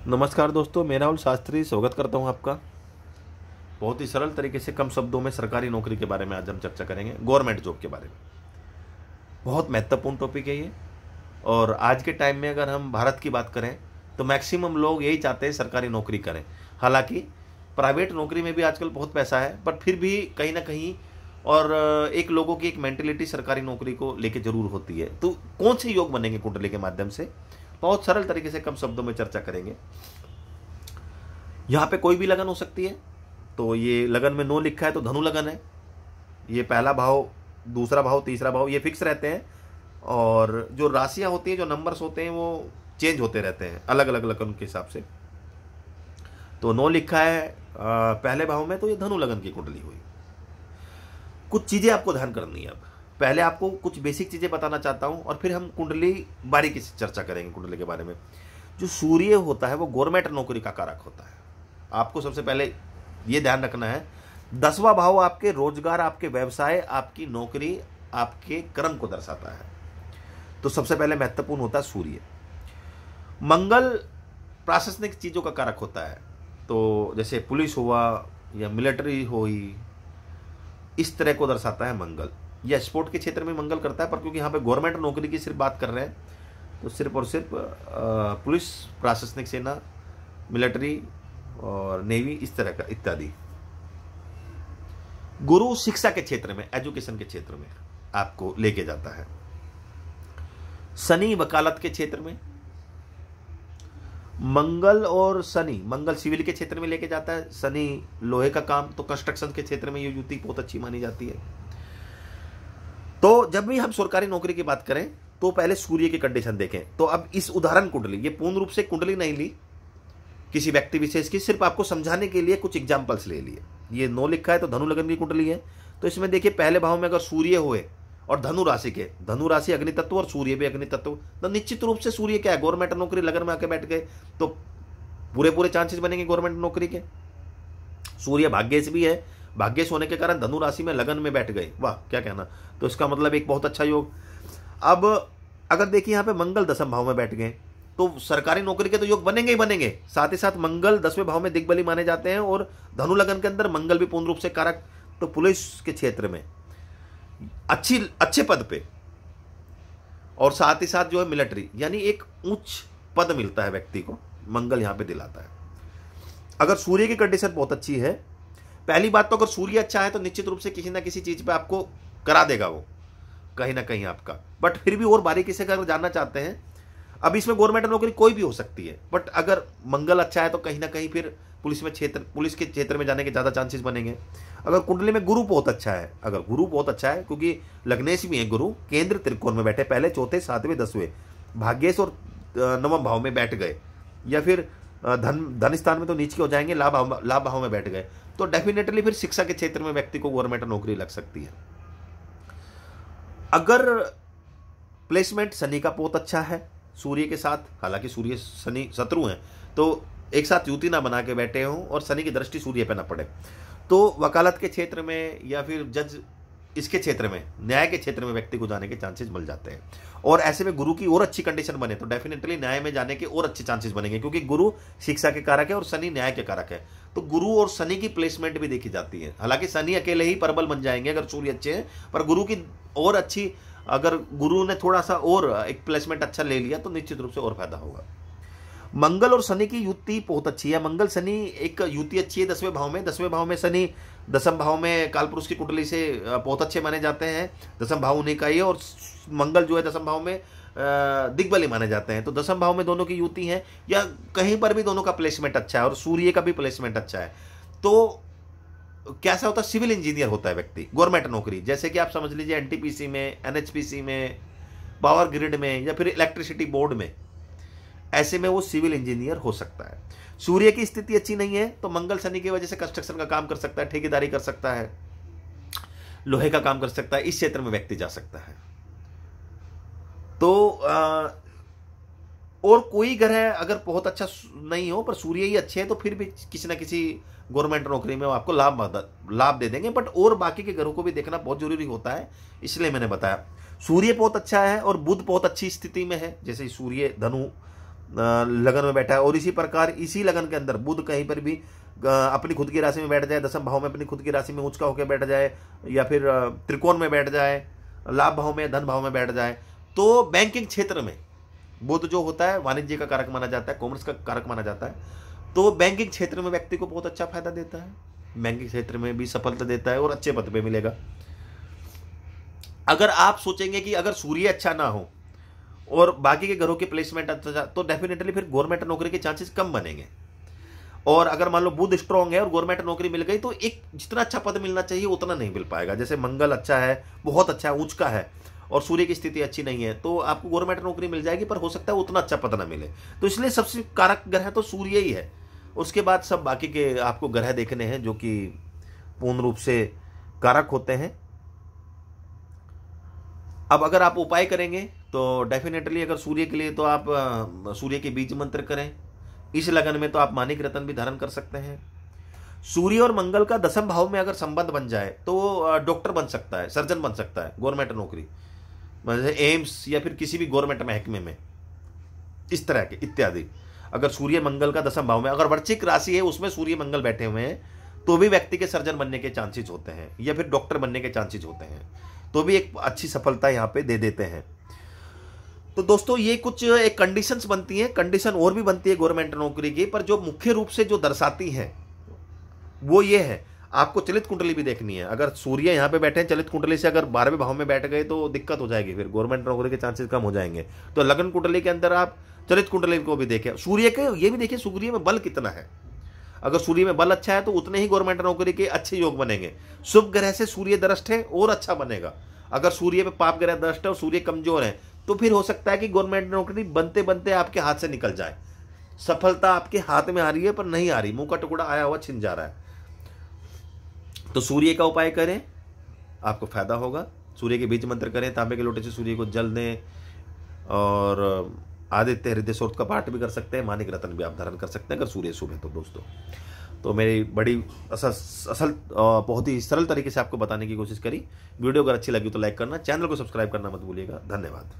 नमस्कार दोस्तों, मैं राहुल शास्त्री स्वागत करता हूं आपका। बहुत ही सरल तरीके से कम शब्दों में सरकारी नौकरी के बारे में आज हम चर्चा करेंगे, गवर्नमेंट जॉब के बारे में। बहुत महत्वपूर्ण टॉपिक है ये। और आज के टाइम में अगर हम भारत की बात करें तो मैक्सिमम लोग यही चाहते हैं सरकारी नौकरी करें। हालांकि प्राइवेट नौकरी में भी आजकल बहुत पैसा है, पर फिर भी कहीं ना कहीं और एक लोगों की एक मेंटेलिटी सरकारी नौकरी को लेके जरूर होती है। तो कौन से योग बनेंगे कुंडली के माध्यम से, बहुत सरल तरीके से कम शब्दों में चर्चा करेंगे। यहाँ पे कोई भी लगन हो सकती है। तो ये लगन में 9 लिखा है तो धनु लगन है। ये पहला भाव, दूसरा भाव, तीसरा भाव ये फिक्स रहते हैं। और जो राशियां होती हैं, जो नंबर्स होते हैं, वो चेंज होते रहते हैं अलग अलग लगन के हिसाब से। तो 9 लिखा है पहले भाव में, तो ये धनु लगन की कुंडली हुई। कुछ चीजें आपको ध्यान करनी है। अब पहले आपको कुछ बेसिक चीजें बताना चाहता हूं और फिर हम कुंडली बारीकी से चर्चा करेंगे कुंडली के बारे में। जो सूर्य होता है वो गवर्नमेंट नौकरी का कारक होता है। आपको सबसे पहले ये ध्यान रखना है, 10वां भाव आपके रोजगार, आपके व्यवसाय, आपकी नौकरी, आपके कर्म को दर्शाता है। तो सबसे पहले महत्वपूर्ण होता है सूर्य। मंगल प्रशासनिक चीजों का कारक होता है। तो जैसे पुलिस हुआ या मिलिट्री हुई, इस तरह को दर्शाता है मंगल। या स्पोर्ट के क्षेत्र में मंगल करता है, पर क्योंकि यहाँ पे गवर्नमेंट नौकरी की सिर्फ बात कर रहे हैं तो सिर्फ और सिर्फ पुलिस, प्रशासनिक सेना, मिलिट्री और नेवी, इस तरह का इत्यादि। गुरु शिक्षा के क्षेत्र में, एजुकेशन के क्षेत्र में आपको लेके जाता है। शनि वकालत के क्षेत्र में। मंगल और शनि, मंगल सिविल के क्षेत्र में लेके जाता है, शनि लोहे का काम, तो कंस्ट्रक्शन के क्षेत्र में ये युति बहुत अच्छी मानी जाती है। तो जब भी हम सरकारी नौकरी की बात करें तो पहले सूर्य की कंडीशन देखें। तो अब इस उदाहरण कुंडली, ये पूर्ण रूप से कुंडली नहीं ली किसी व्यक्ति विशेष की, सिर्फ आपको समझाने के लिए कुछ एग्जांपल्स ले लिए। ये 9 लिखा है तो धनु लगन की कुंडली है। तो इसमें देखिए पहले भाव में अगर सूर्य हुए और धनु राशि के, धनु राशि अग्नि तत्व और सूर्य भी अग्नि तत्व, तो निश्चित रूप से सूर्य क्या है, गवर्नमेंट नौकरी लगन में आके बैठ गए तो पूरे चांसेस बनेंगे गवर्नमेंट नौकरी के। सूर्य भाग्येश भी है, भाग्येश होने के कारण धनु राशि में लगन में बैठ गए, वाह क्या कहना। तो इसका मतलब एक बहुत अच्छा योग। अब अगर देखिए यहाँ पे मंगल 10वें भाव में बैठ गए तो सरकारी नौकरी के तो योग बनेंगे ही बनेंगे। साथ ही साथ मंगल 10वें भाव में दिग्बली माने जाते हैं और धनु लगन के अंदर मंगल भी पूर्ण रूप से कारक। तो पुलिस के क्षेत्र में अच्छे पद पे, और साथ ही साथ जो है मिलिट्री, यानी एक उच्च पद मिलता है व्यक्ति को, मंगल यहां पे दिलाता है। अगर सूर्य की कंडीशन बहुत अच्छी है, पहली बात तो अगर सूर्य अच्छा है तो निश्चित रूप से किसी ना किसी चीज पे आपको करा देगा वो, कहीं ना कहीं आपका। बट फिर भी और बारीकी से अगर जानना चाहते हैं, अब इसमें गवर्नमेंट नौकरी कोई भी हो सकती है, बट अगर मंगल अच्छा है तो कहीं ना कहीं फिर पुलिस के क्षेत्र में जाने के ज्यादा चांसेस बनेंगे। अगर कुंडली में गुरु बहुत अच्छा है, अगर गुरु बहुत अच्छा है, क्योंकि लग्नेश भी है गुरु, केंद्र त्रिकोण में बैठे, पहले चौथे, 7वें, 10वें, भाग्येश और 9वें भाव में बैठ गए, या फिर धन स्थान में तो नीचे हो जाएंगे, लाभ भाव में बैठ गए, तो डेफिनेटली फिर शिक्षा के क्षेत्र में व्यक्ति को गवर्नमेंट नौकरी लग सकती है। अगर प्लेसमेंट शनि का बहुत अच्छा है सूर्य के साथ, हालांकि सूर्य शनि शत्रु हैं, तो एक साथ युति ना बना के बैठे हों और शनि की दृष्टि सूर्य पे ना पड़े, तो वकालत के क्षेत्र में या फिर जज, इसके क्षेत्र में, न्याय के क्षेत्र में व्यक्ति को जाने के चांसेस मिल जाते हैं। और ऐसे में गुरु की और अच्छी कंडीशन बने तो डेफिनेटली न्याय में जाने के और अच्छे चांसेस बनेंगे, क्योंकि गुरु शिक्षा के कारक है और शनि न्याय के कारक है। तो गुरु और शनि की प्लेसमेंट भी देखी जाती है। हालांकि शनि अकेले ही प्रबल बन जाएंगे अगर सूर्य अच्छे हैं, पर गुरु की और अच्छी, अगर गुरु ने थोड़ा सा और एक प्लेसमेंट अच्छा ले लिया तो निश्चित रूप से और फायदा होगा। मंगल और शनि की युति बहुत अच्छी है। मंगल शनि एक युति अच्छी है 10वें भाव में। 10वें भाव में शनि 10वें भाव में कालपुरुष की कुंडली से बहुत अच्छे माने जाते हैं। 10वां भाव उन्हीं का ही है, और मंगल जो है 10वें भाव में दिग्बली माने जाते हैं। तो 10वें भाव में दोनों की युति है, या कहीं पर भी दोनों का प्लेसमेंट अच्छा है और सूर्य का भी प्लेसमेंट अच्छा है। तो कैसा होता है, सिविल इंजीनियर होता है व्यक्ति, गवर्नमेंट नौकरी, जैसे कि आप समझ लीजिए एनटीपीसी में, एनएचपीसी में, पावर ग्रिड में, या फिर इलेक्ट्रिसिटी बोर्ड में, ऐसे में वो सिविल इंजीनियर हो सकता है। सूर्य की स्थिति अच्छी नहीं है तो मंगल शनि की वजह से कंस्ट्रक्शन का काम कर सकता है, ठेकेदारी कर सकता है, लोहे का काम कर सकता है, इस क्षेत्र में व्यक्ति जा सकता है। तो और कोई ग्रह अगर बहुत अच्छा नहीं हो पर सूर्य ही अच्छे हैं तो फिर भी किसी ना किसी गवर्नमेंट नौकरी में वो आपको लाभ दे देंगे। बट और बाकी के ग्रहों को भी देखना बहुत जरूरी होता है, इसलिए मैंने बताया। सूर्य बहुत अच्छा है और बुध बहुत अच्छी स्थिति में है, जैसे सूर्य धनु लगन में बैठा है, और इसी प्रकार इसी लगन के अंदर बुध कहीं पर भी अपनी खुद की राशि में बैठ जाए, दसम भाव में अपनी खुद की राशि में ऊंच का होकर बैठ जाए, या फिर त्रिकोण में बैठ जाए, लाभ भाव में, धन भाव में बैठ जाए, तो बैंकिंग क्षेत्र में बुध जो होता है वाणिज्य का कारक माना जाता है, कॉमर्स का कारक माना जाता है, तो बैंकिंग क्षेत्र में व्यक्ति को बहुत अच्छा फायदा देता है, बैंकिंग क्षेत्र में भी सफलता देता है और अच्छे पद पे मिलेगा। अगर आप सोचेंगे कि अगर सूर्य अच्छा ना हो और बाकी के ग्रहों की प्लेसमेंट अच्छा, तो डेफिनेटली फिर गवर्नमेंट नौकरी के चांसेस कम बनेंगे। और अगर मान लो बुध स्ट्रांग है और गवर्नमेंट नौकरी मिल गई, तो एक जितना अच्छा पद मिलना चाहिए उतना नहीं मिल पाएगा। जैसे मंगल अच्छा है, बहुत अच्छा है, उच्च का है, और सूर्य की स्थिति अच्छी नहीं है, तो आपको गवर्नमेंट नौकरी मिल जाएगी, पर हो सकता है उतना अच्छा पद ना मिले। तो इसलिए सबसे कारक ग्रह तो सूर्य ही है। उसके बाद सब बाकी के आपको ग्रह देखने हैं जो कि पूर्ण रूप से कारक होते हैं। अब अगर आप उपाय करेंगे तो डेफिनेटली अगर सूर्य के लिए तो आप सूर्य के बीज मंत्र करें। इस लगन में तो आप मानिक रत्न भी धारण कर सकते हैं। सूर्य और मंगल का दसम भाव में अगर संबंध बन जाए तो डॉक्टर बन सकता है, सर्जन बन सकता है, गवर्नमेंट नौकरी, जैसे एम्स या फिर किसी भी गवर्नमेंट महकमे में, इस तरह के इत्यादि। अगर सूर्य मंगल का दसम भाव में, अगर वृश्चिक राशि है उसमें सूर्य मंगल बैठे हुए हैं, तो भी व्यक्ति के सर्जन बनने के चांसेस होते हैं, या फिर डॉक्टर बनने के चांसेस होते हैं, तो भी एक अच्छी सफलता यहाँ पे दे देते हैं। तो दोस्तों ये कुछ एक कंडीशंस बनती हैं, कंडीशन और भी बनती है गवर्नमेंट नौकरी की, पर जो मुख्य रूप से जो दर्शाती हैं वो ये है। आपको चलित कुंडली भी देखनी है। अगर सूर्य यहाँ पे बैठे हैं, चलित कुंडली से अगर 12वें भाव में बैठ गए तो दिक्कत हो जाएगी, फिर गवर्नमेंट नौकरी के चांसेस कम हो जाएंगे। तो लगन कुंडली के अंदर आप चलित कुंडली को भी देखें, सूर्य के ये भी देखिए सूर्य में बल कितना है। अगर सूर्य में बल अच्छा है तो उतने ही गवर्नमेंट नौकरी के अच्छे योग बनेंगे। शुभ ग्रह से सूर्य दृष्ट है और अच्छा बनेगा। अगर सूर्य पे पाप ग्रह दृष्ट है और सूर्य कमजोर है तो फिर हो सकता है कि गवर्नमेंट नौकरी बनते बनते आपके हाथ से निकल जाए। सफलता आपके हाथ में आ रही है पर नहीं आ रही, मुंह का टुकड़ा आया हुआ छिन जा रहा है। तो सूर्य का उपाय करें, आपको फायदा होगा। सूर्य के बीज मंत्र करें, तांबे के लोटे से सूर्य को जल दें, और आदित्य हृदय सूक्त का पाठ भी कर सकते हैं, मानिक रत्न भी आप धारण कर सकते हैं अगर सूर्य शुभ है तो। दोस्तों तो मेरी बड़ी असल बहुत ही सरल तरीके से आपको बताने की कोशिश करी। वीडियो अगर अच्छी लगी तो लाइक करना, चैनल को सब्सक्राइब करना मत भूलिएगा। धन्यवाद।